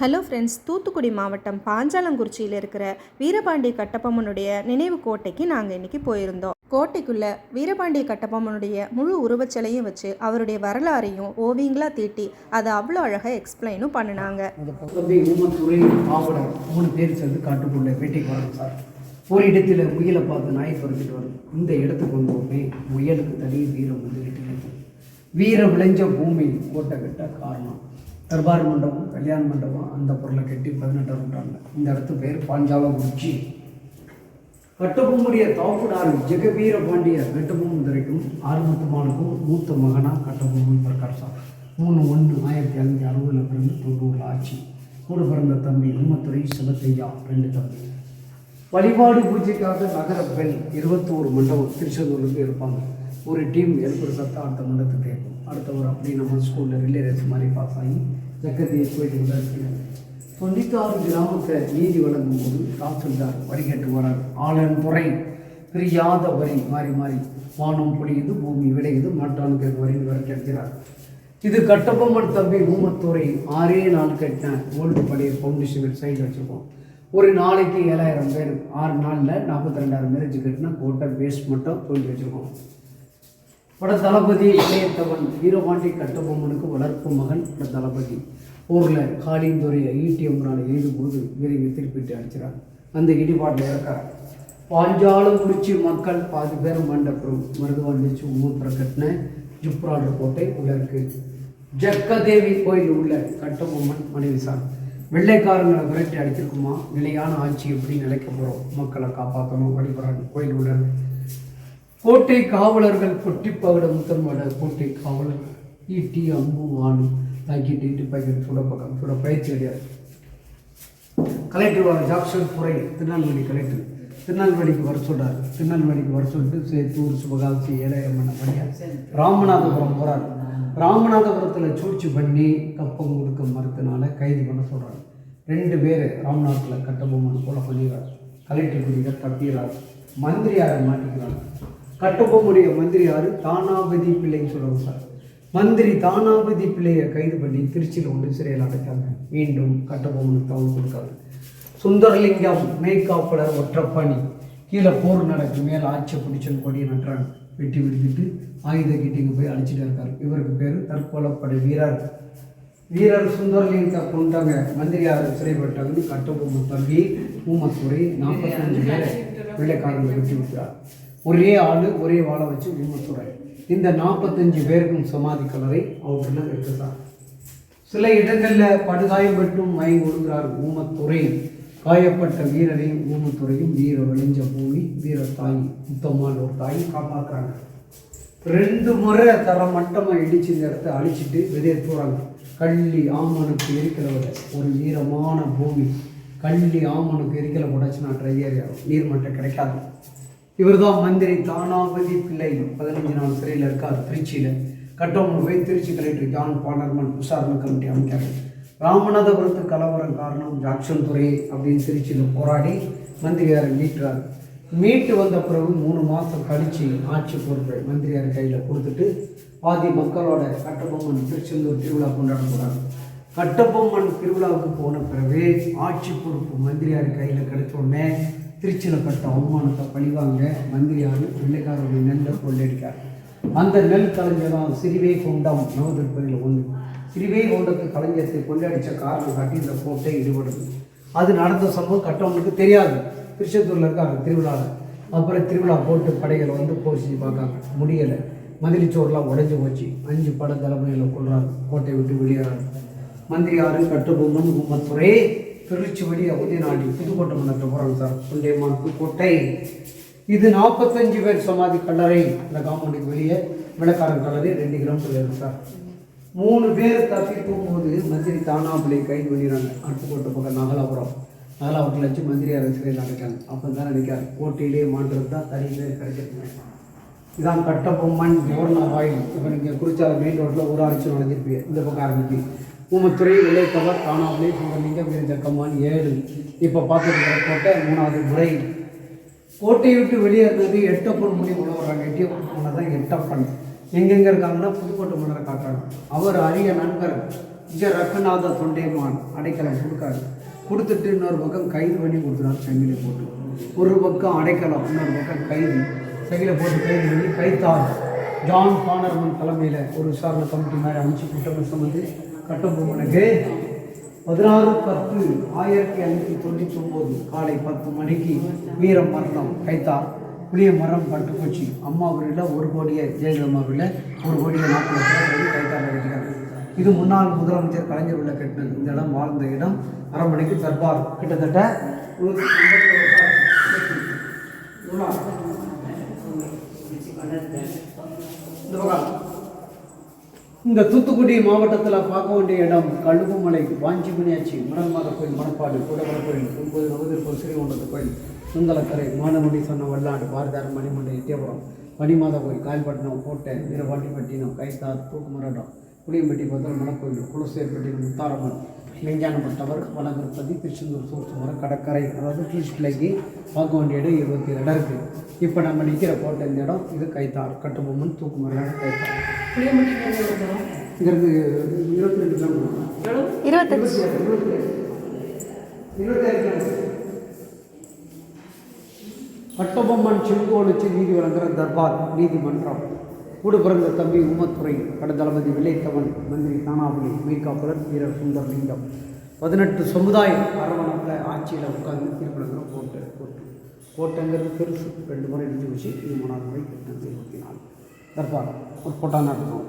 Hello friends, Thoothukudi மாவட்டம் பாஞ்சாலங்குறிச்சியில் இருக்கிற வீரபாண்டிய கட்டபொம்மனுடைய நினைவு கோட்டைக்கு நாங்கள் இன்றைக்கி போயிருந்தோம். கோட்டைக்குள்ளே வீரபாண்டிய கட்டபொம்மனுடைய முழு உருவச்சிலையும் வச்சு அவருடைய வரலாறையும் ஓவியங்களாக தீட்டி அதை அவ்வளோ அழகாக எக்ஸ்பிளைனும் பண்ணினாங்க. ஊமத்துறை ஆவணம் 3 பேர் சேர்ந்து காட்டுக்குள்ளே வேட்டைக்கு வரோம் சார். ஒரு இடத்துல முயலை பார்த்து நாய் துரத்திட்டு வரும். இந்த இடத்துக்கு வந்தோடனே முயலுக்கு தனி வீரம் வந்து வீட்டுக்கு வீரம் விளைஞ்ச பூமி கோட்டை கட்ட காரணம் தர்பார் மண்டபம், கல்யாண மண்டபம், அந்த பொருளை கட்டி 18ஆம் நூற்றாண்டு. இந்த இடத்து பேர் பாஞ்சாலங்குறிச்சி. கட்டபொம்மனுடைய தாப்புடார் ஜெகவீர பாண்டிய கட்டபொம்மன் துரைக்கும் ஆறுமுகமானுக்கும் மூத்த மகனா கட்டபொம்மன் பிரகாஷா 3/1/1760 பிறந்து 90 ஆட்சி. கூட பிறந்த தம்பி ஊமத்துறை சிவத்தையா 2 தம்பி. வழிபாடு பூஜைக்காக நகர பெண் 21 மண்டபம் திருச்செந்தூருக்கு இருப்பாங்க. ஒரு டீம் எழுப்புற சத்தம் அடுத்த மண்டபத்துக்கு கேட்கும். அடுத்தவர் அப்படி நம்ம ஸ்கூலில் ரிலே ரேஸ் மாதிரி பாஸ் ஆகி ஜக்கத்தியை போயிட்டு இருக்கிறாங்க. 96 கிராமத்தை நீதி வழங்கும் போது தாசில்தார் வரி கேட்டு வரார். ஆளன் துறை பிரியாத வரி மாறி மாறி வானம் பொழியுது, பூமி விளையுது, மாட்டானுக்கு வரின்னு வர கேட்கிறார். இது கட்டபொம்மன் தம்பி ஊமத்துறை 6 நாள் கட்டின ஓல்டு பழைய ஃபவுண்டேஷன் சைடில் வச்சுருக்கோம். ஒரு நாளைக்கு 7000 பேர், 6 நாளில் 42,000 மேரேஜ் கட்டினா கோட்டை பேஸ் மட்டும் தோண்டி வச்சுருக்கோம். பட தளபதி இளையத்தவன் வீரபாண்டி கட்டபொம்மனுக்கு வளர்ப்பு மகன். பட தளபதி ஊரில் காளிந்துறையை ஈட்டியம்மனால் எழுதும்போது வீரங்க திருப்பிட்டு அடிச்சிடார். அந்த இடிபாட்டில் இறக்கார். பாஞ்சாலங்குறிச்சி மக்கள் பாதி பேர் மண்டபம் மருதுவான் வச்சு ஊத்துற கட்டின ஜுப்ராடு கோட்டை உள்ள இருக்கு. ஜக்கதேவி கோயில் உள்ள கட்டபொம்மன் மனைவி சார். வெள்ளைக்காரங்களை விரட்டி அடிச்சிருக்குமா, நிலையான ஆட்சி எப்படி நிலைக்க போகிறோம், மக்களை காப்பாற்றணும் வழிபடுறாங்க. கோயில் உள்ள கோட்டை காவலர்கள் பொட்டிப்பகட முத்தன்மட கோட்டை காவலர்கள் ஈட்டி அம்பு வானு தாக்கிட்டு இட்டு பாக்கெட் சுட பயிற்சி கிடையாது. கலெக்டர் வர ஜாக்சன் புரை திருநெல்வேலி கலெக்டர் திருநெல்வேலிக்கு வர சொல்கிறார். திருநெல்வேலிக்கு வர சொல்லிட்டு சேத்தூர் சிவகாசி ஏழையம்மன் பண்ணியா ராமநாதபுரம் போகிறார். ராமநாதபுரத்தில் சூழ்ச்சி பண்ணி கப்பம் கொடுக்க மறுத்தனால கைது பண்ண சொல்கிறார். 2 பேர் ராமநாதத்தில் கட்டபொம்மன் கொலை பண்ணிடுறார். கலெக்டர் குறிக்க தப்பிடுறார். மந்திரியாரை மாட்டிக்கிறார். கட்டபொம்முடைய மந்திரியார் தானாபதி பிள்ளைன்னு சொல்லுவாங்க சார். மந்திரி தானாபதி பிள்ளையை கைது பண்ணி திருச்சியில் கொண்டு சிறையில் அடைத்தாங்க. மீண்டும் கட்டபொம்மனுக்கு தகவல் கொடுக்காது. சுந்தரலிங்கம் மேய்காப்பலர் ஒற்றப்பாணி கீழே போர் நடக்கு மேலே ஆட்சி பிடிச்சன்னு கொடியை நட்டுறாங்க. வெட்டி விடுத்துட்டு ஆயுத கிட்டிங்க போய் அழிச்சிட்டு இருக்காரு. இவருக்கு பேர் தற்கொலைப்படை வீரர் சுந்தரலிங்கத்தை கொண்டாங்க. மந்திரியார் சிறைப்பட்டாங்கன்னு கட்டபொம்மன் தம்பி ஊமத்துறை 45 பேரை வெள்ளைக்காரங்களை வெட்டி விட்டார். ஒரே ஆள் ஒரே வாழை வச்சு ஊமத்துறை. இந்த 45 பேருக்கும் சமாதி கலரை அவுட்டில் இருக்குதான். சில இடங்களில் படுகாயம் பெற்றும் மயங்கி விடுகிறார் ஊமத்துறை. காயப்பட்ட வீரரையும் ஊமத்துறையும் வீர விளைஞ்ச பூமி வீர தாய் முத்தம்மாள் ஒரு தாய் காப்பாற்றுறாங்க. 2 முறை தர மட்டமாக இடிச்சு இந்த இடத்த அழிச்சிட்டு விதைய போகிறாங்க. கள்ளி ஆமனுக்கு எரிக்கலை ஒரு வீரமான பூமி. கள்ளி ஆமனுக்கு எரிக்கலை போட்டாச்சுன்னா ட்ரை ஏரியா நீர்மட்டம் கிடைக்காது. இவர் தான் மந்திரி தானாபதி பிள்ளை. 15 நாள் சிறையில் இருக்கார் திருச்சியில். கட்டபொம்மன் போய் திருச்சி கலெக்டர் ஜான் பாண்டர்மன் விசாரணை கமிட்டி அமைக்காரு. ராமநாதபுரத்து கலவரம் காரணம் ஜாக்சன் துறை அப்படின்னு திருச்சியில் போராடி மந்திரியாரை மீட்டுறார். மீட்டு வந்த பிறகு 3 மாதம் கழித்து ஆட்சி பொறுப்பை மந்திரியார் கையில் கொடுத்துட்டு பாதி மக்களோட கட்டபொம்மன் திருச்செந்தூர் திருவிழா கொண்டாட போகிறார். கட்டபொம்மன் திருவிழாவுக்கு போன பிறகு ஆட்சி பொறுப்பு மந்திரியார் கையில் கிடைச்ச உடனே திருச்சியில் கட்ட அவமானத்தை பழிவாங்க மந்திரியார் வெள்ளைக்காரருடைய நெல்லை கொள்ளடிக்கார். அந்த நெல் கலைஞரால் சிறுவை கொண்டம் நவதிருப்பதில் ஒன்று. சிறுவை கொண்டத்து கலைஞத்தை கொள்ளடித்த காரணம் காட்டி இந்த கோட்டை ஈடுபடுது. அது நடந்த சம்பவம் கட்டவனுக்கு தெரியாது. திருச்செந்தூரில் இருக்காங்க திருவிழாவில். அப்புறம் திருவிழா போட்டு படைகளை வந்து போர் செஞ்சு பார்க்காங்க, முடியலை. மதிலிச்சோர்லாம் உடைஞ்சு போச்சு. 5 பட தலைமைகளை கொள்றாரு. கோட்டை விட்டு வெளியேறாரு. மந்திரியார் கட்டபொம்மன் ஊமத்துறை திருச்சி வழியாக உதயநாடி புதுக்கோட்டை மன்னத்தை போகிறாங்க சார். தொண்டைமான் புதுக்கோட்டை. இது 45 பேர் சமாதி கல்லறை. இந்த காம்பவுண்டுக்கு வெளியே விளக்காரன் கல்லறை 2 கிலோமீட்டர் இருக்குது சார். 3 பேர் தப்பி போகும்போது மந்திரி தானாபிள்ளை கைது பண்ணிடுறாங்க. அருப்புக்கோட்டை பக்கம் நகலாவட்டில் வச்சு மந்திரியார் சிறையில் அடைக்காங்க. அப்போ தான் நினைக்காரு கோட்டையிலே மாற்றுறது தான் தனி பேர் கிடைச்சிருக்கேன். இதான் கட்டபொம்மன் கவர்னர் ஆயில். இப்போ நீங்கள் குறிச்சால மெயின் ரோட்டில் ஒரு ஆட்சி நுழைஞ்சிருப்பீங்க. இந்த பக்கம் ஆரம்பிக்கு ஊமத்துறை இளையத்தவர் தானாபிள்ளை சுந்தரலிங்கம் வீரஜக்கம்மான் 7. இப்போ பார்த்துருக்கிற கோட்டை 3வது முறை. கோட்டையை விட்டு வெளியேறினது எட்டப்பன் முடி உள்ள வர்றாங்க. எட்டியப்பன் தான் எட்டப்பன். எங்கெங்கே இருக்காங்கன்னா புதுக்கோட்டை மன்னரை காட்டுறாங்க. அவர் அரிய நண்பர் ஜ ரங்கநாத தொண்டைமான் அடைக்கலம் கொடுக்காரு. கொடுத்துட்டு இன்னொரு பக்கம் கைது பண்ணி கொடுத்துறாரு சங்கிலி போட்டு. ஒரு பக்கம் அடைக்கலம், இன்னொரு பக்கம் கைது, சங்கில போட்டு கைது பண்ணி கைத்தார் ஜான் பானர்மன் தலைமையில் ஒரு விசாரணை கமிட்டி மாதிரி அமைச்சு குற்றம் சுமந்து கட்டபொம்மனுக்கு 16/10/1599 காலை 10 மணிக்கு வீர மரணம் கைத்தார். புளிய மரம் பட்டு போச்சு. அம்மாவில் 1 கோடியே, ஜெயலலிதாவில் 1 கோடியே 40 லட்சம் கைத்தார் அடிக்கிறாங்க. இது முன்னாள் முதலமைச்சர் கலைஞர் உள்ள கட்டினது. இந்த இடம் வாழ்ந்த இடம். அரண்மனைக்கு தர்பார் கிட்டத்தட்ட இந்த தூத்துக்குடி மாவட்டத்தில் பார்க்க வேண்டிய இடம் கழுகுமலை, வாஞ்சிமணியாச்சி, மணல்மாத கோயில், மணப்பாடு, கூடவர கோயில், 9 நவதிருப்பூர், ஸ்ரீகொண்டத்து கோயில், சுந்தலக்கரை, மானமுடி சொன்ன வல்லாடு, பாரதியார் மணிமண்டை, எட்டியபுரம், மணிமாத கோயில், காயல்பட்டினம், கோட்டை, வீரபாண்டிப்பட்டினம், கைத்தார், தூக்குமரடம், புளியம்பட்டி, பத்திர மணக்கோயில், குலசேர்பட்டினம், முத்தாரம்மன், மெஞ்ஞானப்பட்டவர், வனகருப்பதி, திருச்செந்தூர், சூழ்ச்சிமரம், கடற்கரை, அதாவது டூரிஸ்ட் லேக்கு பார்க்க வேண்டிய இடம் 27 இடம் இருக்குது. இப்போ நம்ம நிற்கிற போட்ட இந்த இடம் இது கைத்தார். கட்டபொம்மன் தூக்குமரம் கைத்தார். இங்கிருந்து 22 கிலோமீட்டர், 27 கட்டபொம்மன் செங்கோலுச்சு நீதி வழங்குகிற தர்பார் நீதிமன்றம். கூடு பிறந்த தம்பி உமத்துறை, கடதளபதி வில்லைத்தவன், மந்திரி தானாபுலி, மெய்காப்புலர் வீரர் சுந்தரலிங்கம், 18 சமுதாய அரவணத்தில் ஆட்சியில் உட்காந்து தீர்ப்பிழங்கிற கோட்டைங்கிறது பெருசு. 2 முறை இடிஞ்சு வச்சு இது 3ஆவது முறை 24 தர்பார் ஒரு போட்டா நடத்தும்.